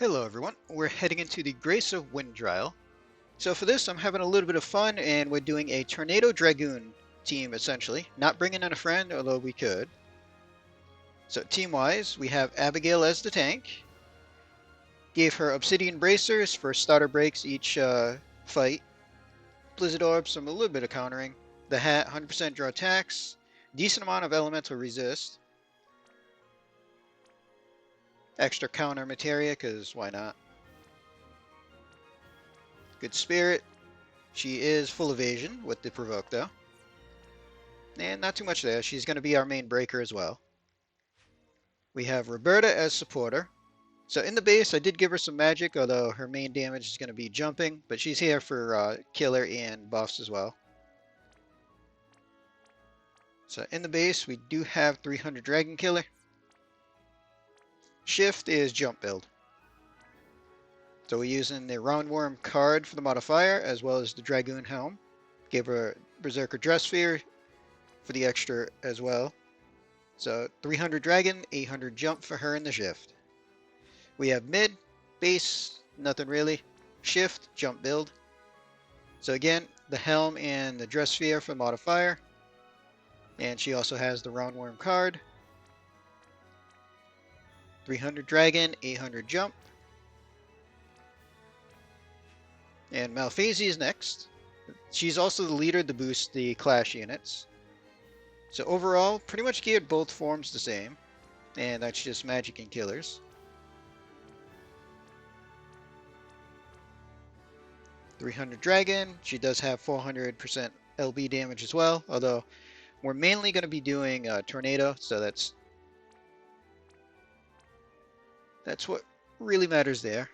Hello everyone, we're heading into the Grace of Wind trial. So for this I'm having a little bit of fun and we're doing a Tornado Dragoon team essentially. Not bringing in a friend, although we could. So team-wise, we have Abigail as the tank. Gave her Obsidian Bracers for starter breaks each fight. Blizzard Orb, some a little bit of countering. The hat, 100% draw attacks. Decent amount of elemental resist. Extra counter materia, because why not? Good spirit. She is full evasion with the provoke though. And not too much there. She's going to be our main breaker as well. We have Roberta as supporter. So in the base, I did give her some magic, although her main damage is going to be jumping, but she's here for killer and buffs as well. So in the base, we do have 300 Dragon Killer. Shift is jump build. So we're using the Roundworm card for the modifier, as well as the Dragoon helm. Gave her Berserker Dress Sphere for the extra as well. So 300 Dragon, 800 jump for her in the shift. We have mid, base, nothing really. Shift, jump build. So again, the helm and the Dress Sphere for modifier. And she also has the Roundworm card. 300 Dragon, 800 jump. And Malphasy is next. She's also the leader to boost the clash units. So overall, pretty much geared both forms the same. And that's just magic and killers. .300 Dragon. She does have 400% LB damage as well. Although, we're mainly going to be doing Tornado. So that's what really matters there.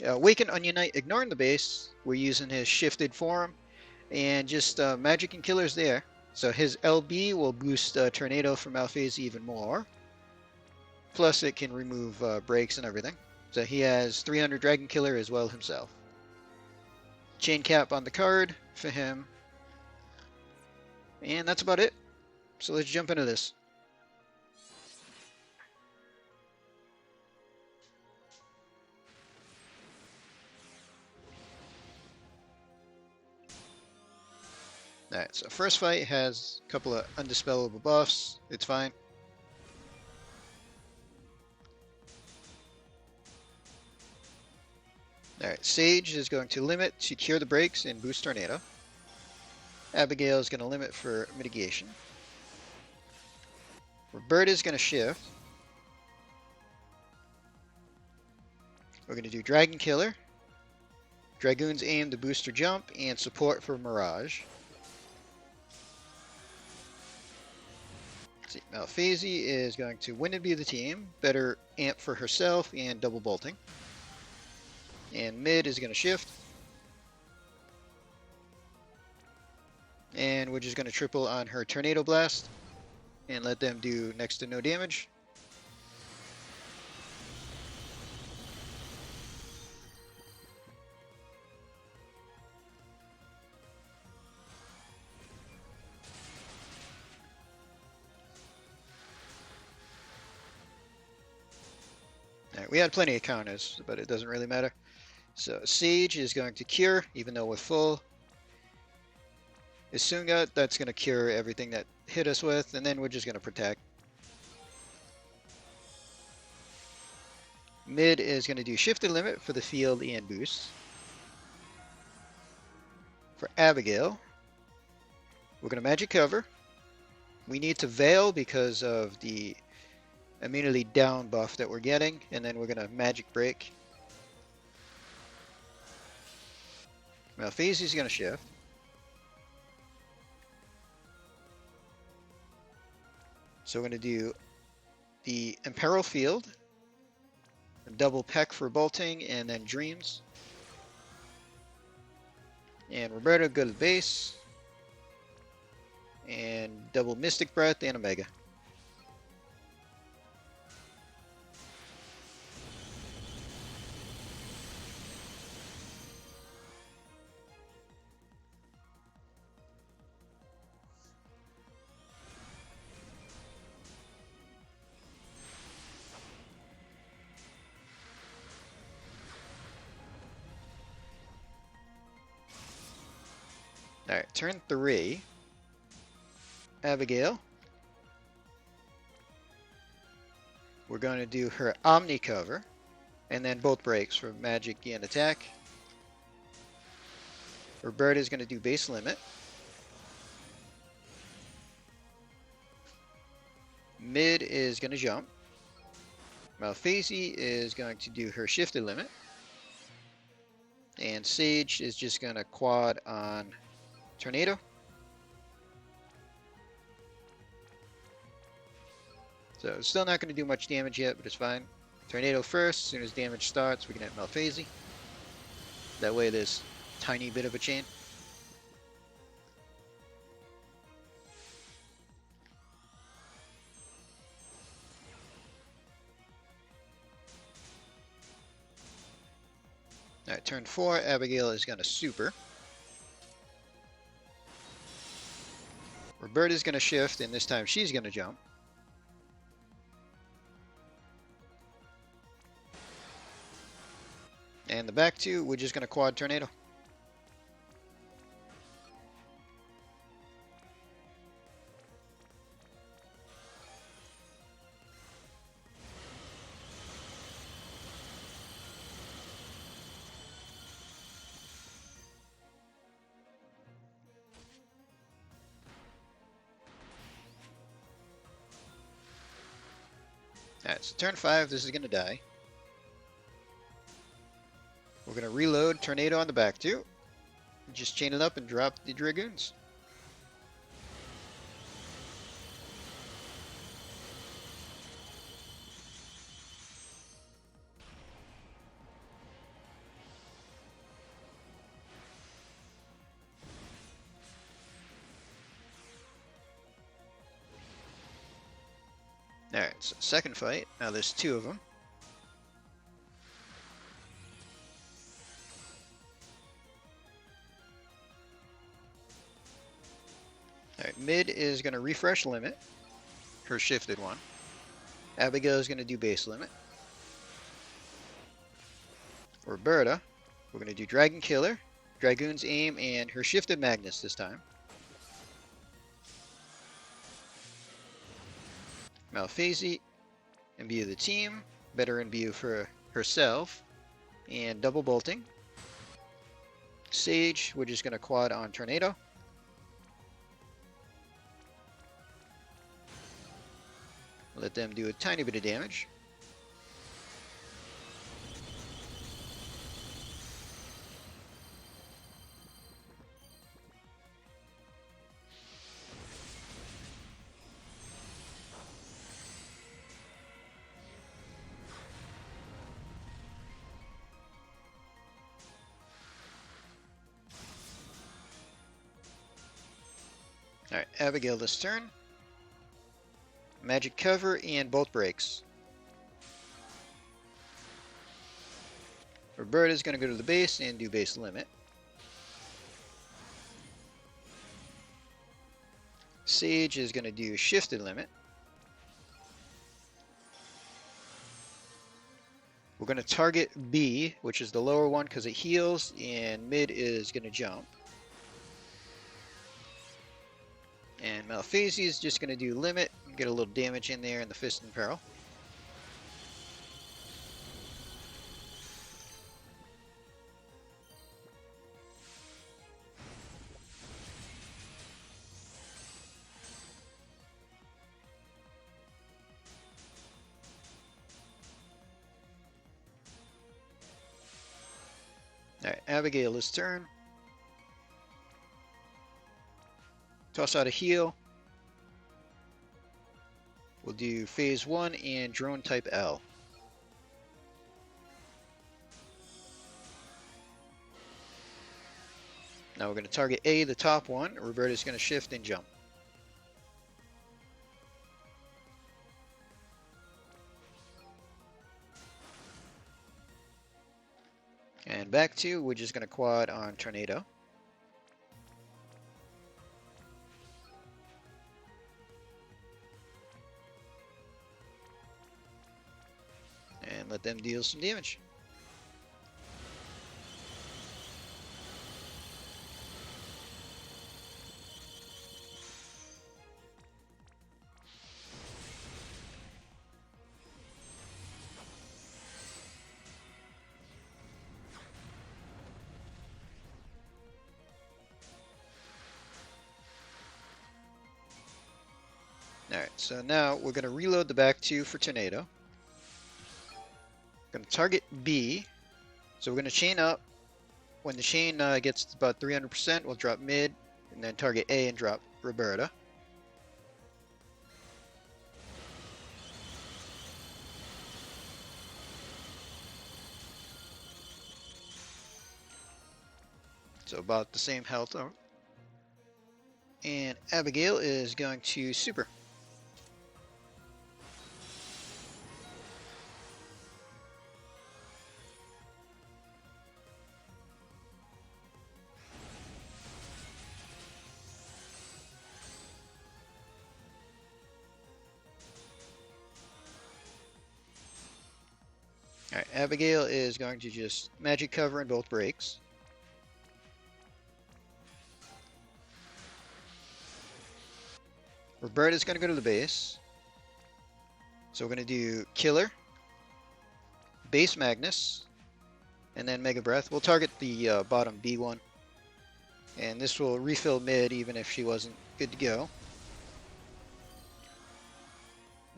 Awaken Onion Knight, ignoring the base. We're using his shifted form. And just magic and killers there. So his LB will boost Tornado from Malphasy even more. Plus it can remove breaks and everything. So he has 300 Dragon Killer as well himself. Chain cap on the card for him. And that's about it. So let's jump into this. Alright, so first fight has a couple of undispellable buffs. It's fine. Alright, Sage is going to limit to cure the breaks and boost Tornado. Abigail is going to limit for mitigation. Roberta is going to shift. We're going to do Dragon Killer. Dragoon's aim to boost her jump and support for Mirage. Let's see, Malphasy is going to win and be the team. Better amp for herself and double bolting. And mid is going to shift. And we're just going to triple on her Tornado Blast. And let them do next to no damage. Alright, we had plenty of counters, but it doesn't really matter. So Sage is going to cure, even though we're full. Isunga, that's going to cure everything that hit us with, and then we're just going to protect. Mid is going to do shifted limit for the field and boost. For Abigail, we're going to magic cover. We need to veil because of the immunity down buff that we're getting, and then we're going to magic break. Malphasy is going to shift. So we're going to do the Imperil Field, double peck for bolting, and then Dreams. And Roberta go to the base, and double Mystic Breath and Omega. Alright, turn 3. Abigail. We're going to do her Omni cover, and then both breaks for magic and attack. Roberta is going to do base limit. Mid is going to jump. Malphasi is going to do her shifted limit. And Sage is just going to quad on Tornado. So still not going to do much damage yet, but it's fine. Tornado first. As soon as damage starts, we can hit Malphasi. That way there's a tiny bit of a chain. Alright, turn 4, Abigail is going to super. Roberta's going to shift, and this time she's going to jump. And the back two, we're just going to quad Tornado. Alright, so turn 5, this is going to die. We're going to reload Tornado on the back two. Just chain it up and drop the Dragoons. Alright, so second fight. Now there's 2 of them. Alright, mid is going to refresh limit. Her shifted one. Abigail is going to do base limit. Roberta, we're going to do Dragon Killer, Dragoon's Aim, and her shifted Magnus this time. Malphasi, imbue the team, better imbue for herself, and double bolting. Sage, we're just going to quad on Tornado. Let them do a tiny bit of damage. Alright, Abigail this turn. Magic cover and both breaks. Roberta's going to go to the base and do base limit. Sage is going to do shifted limit. We're going to target B, which is the lower one because it heals, and mid is going to jump. And Malphasi is just going to do limit, get a little damage in there in the Fist and Peril. Alright, Abigail this turn. Toss out a heal. We'll do phase 1 and drone type L. Now we're going to target A, the top one. Roberta's going to shift and jump. And back to, we're just going to quad on Tornado. And let them deal some damage. Alright, so now we're going to reload the back two for Tornado. Going to target B. So we're going to chain up. When the chain gets to about 300%, we'll drop mid, and then target A and drop Roberta. So about the same health. And Abigail is going to super. Alright, Abigail is going to just magic cover in both breaks. Roberta's going to go to the base. So we're going to do Killer, Base Magnus, and then Mega Breath. We'll target the bottom B one. And this will refill mid even if she wasn't good to go.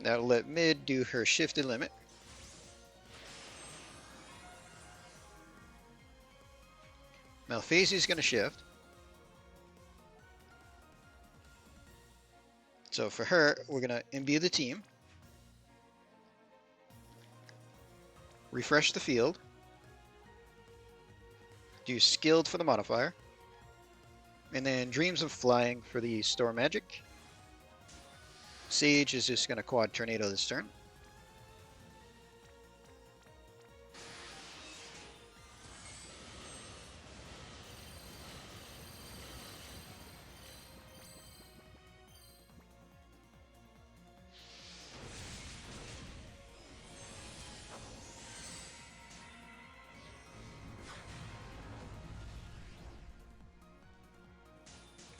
That'll let mid do her shifted limit. Malphasia is going to shift. So for her, we're going to imbue the team. Refresh the field. Do Skilled for the modifier. And then Dreams of Flying for the Storm Magic. Sage is just going to quad Tornado this turn.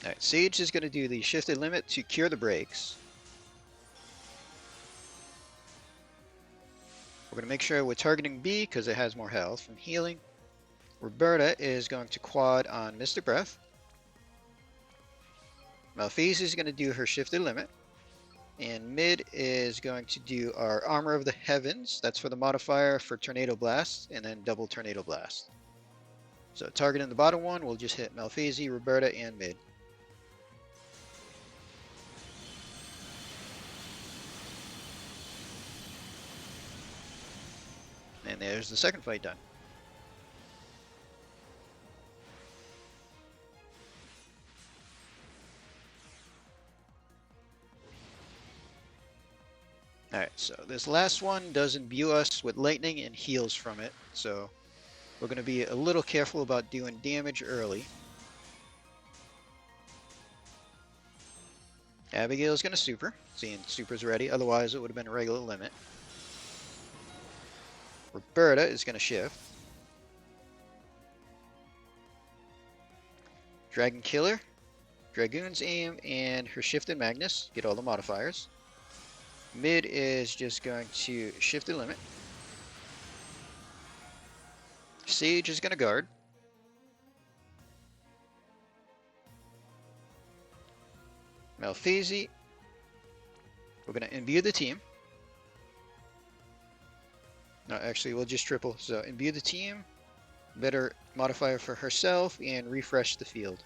Alright, Sage is going to do the shifted limit to cure the breaks. We're going to make sure we're targeting B because it has more health from healing. Roberta is going to quad on Mystic Breath. Malphasia is going to do her shifted limit. And mid is going to do our Armor of the Heavens. That's for the modifier for Tornado Blast, and then double Tornado Blast. So targeting the bottom one, we'll just hit Malphasia, Roberta, and mid. And there's the second fight done. Alright, so this last one does imbue us with lightning and heals from it, so we're going to be a little careful about doing damage early. Abigail's going to super, seeing super's ready, otherwise it would have been a regular limit. Roberta is going to shift. Dragon Killer, Dragoon's Aim, and her Shifted Magnus. Get all the modifiers. Mid is just going to shift the limit. Sage is going to guard. Malphasia. We're going to imbue the team. No, actually, we'll just triple. So imbue the team, better modifier for herself, and refresh the field.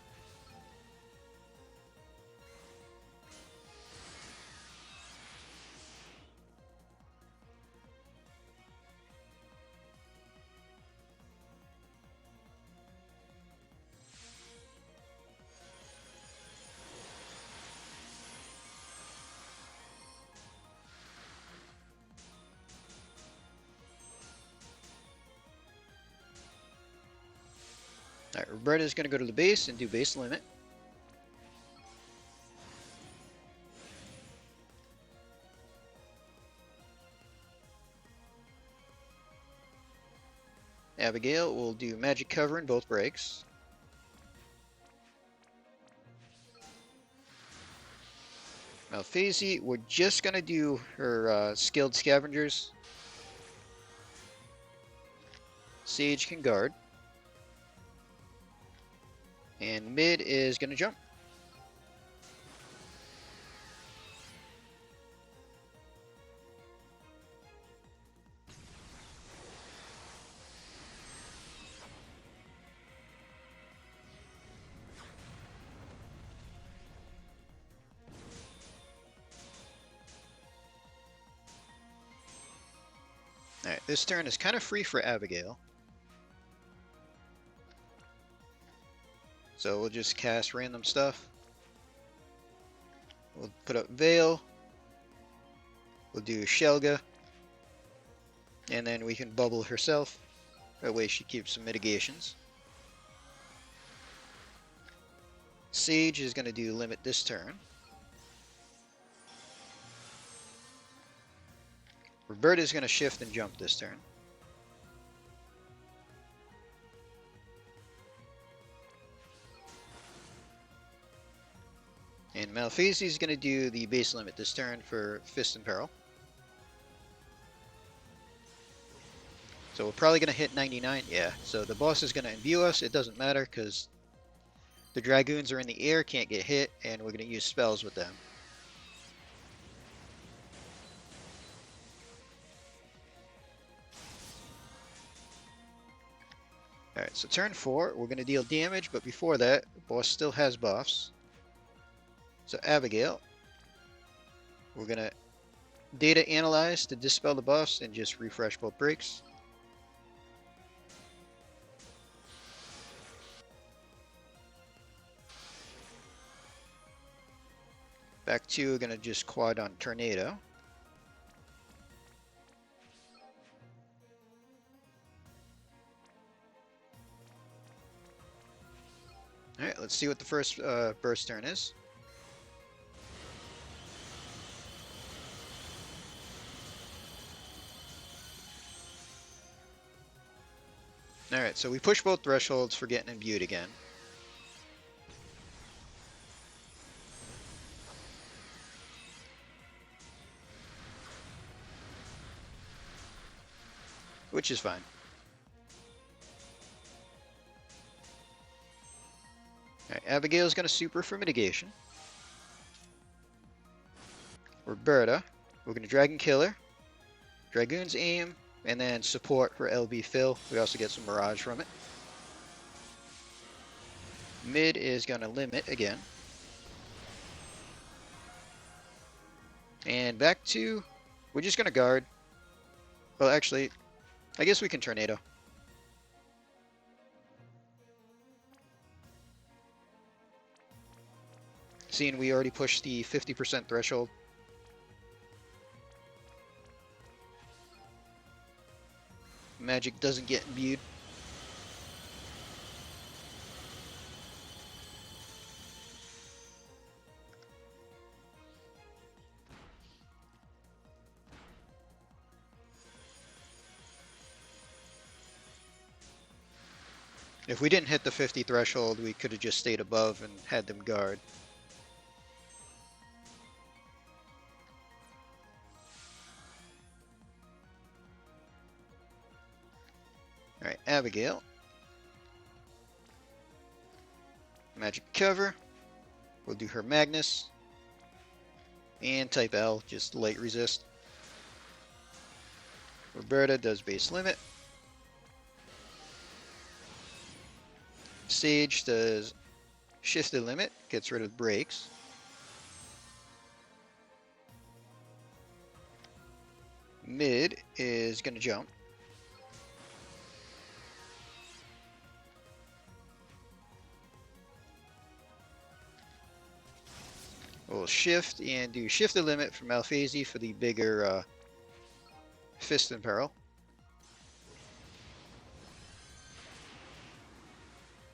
Alright, Roberta is going to go to the base and do base limit. Abigail will do magic cover in both breaks. Malphasia, we're just going to do her skilled scavengers. Sage can guard. And mid is going to jump. this turn is kind of free for Abigail. So we'll just cast random stuff. We'll put up Veil. We'll do Shelga. And then we can bubble herself. That way she keeps some mitigations. Sage is going to do limit this turn. Roberta is going to shift and jump this turn. And Malphasi is going to do the base limit this turn for Fist and Peril. So we're probably going to hit 99. Yeah, so the boss is going to imbue us. It doesn't matter because the Dragoons are in the air, can't get hit, and we're going to use spells with them. Alright, so turn 4, we're going to deal damage, but before that, the boss still has buffs. So Abigail, we're going to data analyze to dispel the buffs and just refresh both breaks. Back 2, we're going to just quad on Tornado. Alright, let's see what the first burst turn is. Alright, so we push both thresholds for getting imbued again. Which is fine. Alright, Abigail's going to super for mitigation. Roberta, we're going to Dragon Killer, Dragoon's Aim, and then support for LB Fill. We also get some Mirage from it. Mid is going to limit again. And back to, we're just going to guard. Well, actually, I guess we can Tornado. Seeing we already pushed the 50% threshold. Magic doesn't get imbued. If we didn't hit the 50 threshold, we could have just stayed above and had them guard. Alright, Abigail. Magic cover. We'll do her Magnus. And type L, just light resist. Roberta does base limit. Sage does shifted limit, gets rid of breaks. Mid is going to jump. We'll shift and do shifted limit for Malphasi for the bigger Fist and Peril.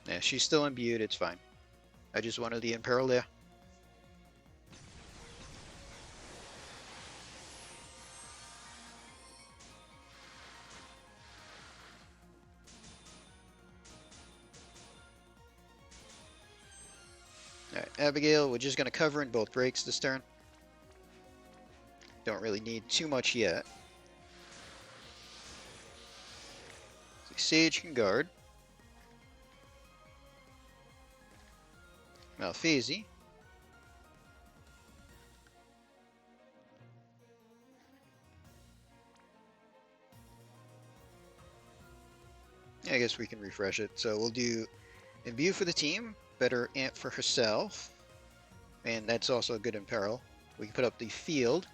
Yeah, she's still imbued, it's fine. I just wanted the Imperil there. Alright, Abigail, we're just going to cover in both breaks this turn. Don't really need too much yet. Sage can guard. Malphasi. I guess we can refresh it. So we'll do Imbue for the team, better Amp for herself, and that's also a good Imperil. We can put up the field.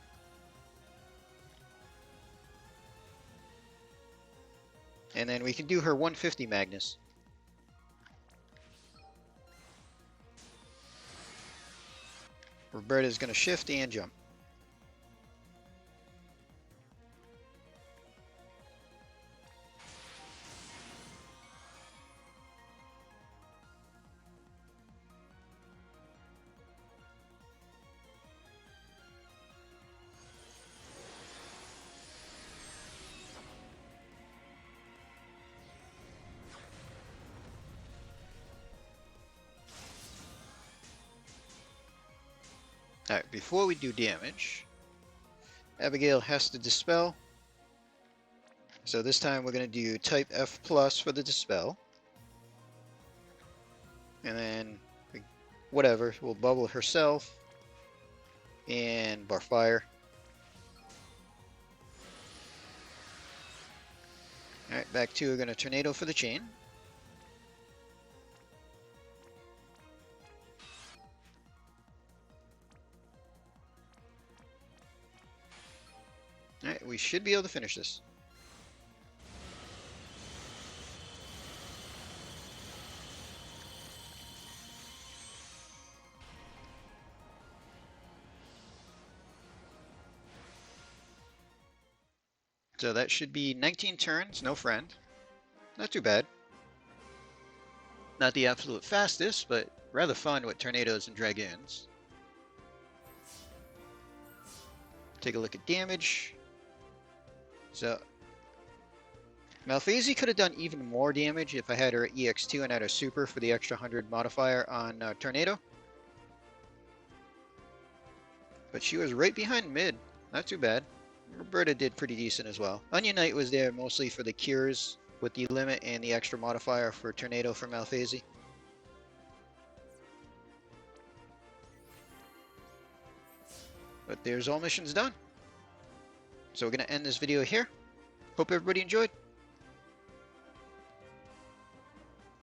And then we can do her 150 Magnus. Roberta's going to shift and jump. Alright, before we do damage, Abigail has to dispel. So this time we're going to do type F plus for the dispel. And then, whatever, we'll bubble herself and bar fire. Alright, back to, we're going to tornado for the chain. Alright, we should be able to finish this. So that should be 19 turns, no friend. Not too bad. Not the absolute fastest, but rather fun with tornadoes and dragoons. Take a look at damage. So Malphasy could have done even more damage if I had her at EX2 and had her super for the extra 100 modifier on Tornado. But she was right behind mid. Not too bad. Roberta did pretty decent as well. Onion Knight was there mostly for the cures with the limit and the extra modifier for Tornado for Malphasy. But there's all missions done. So we're going to end this video here. Hope everybody enjoyed.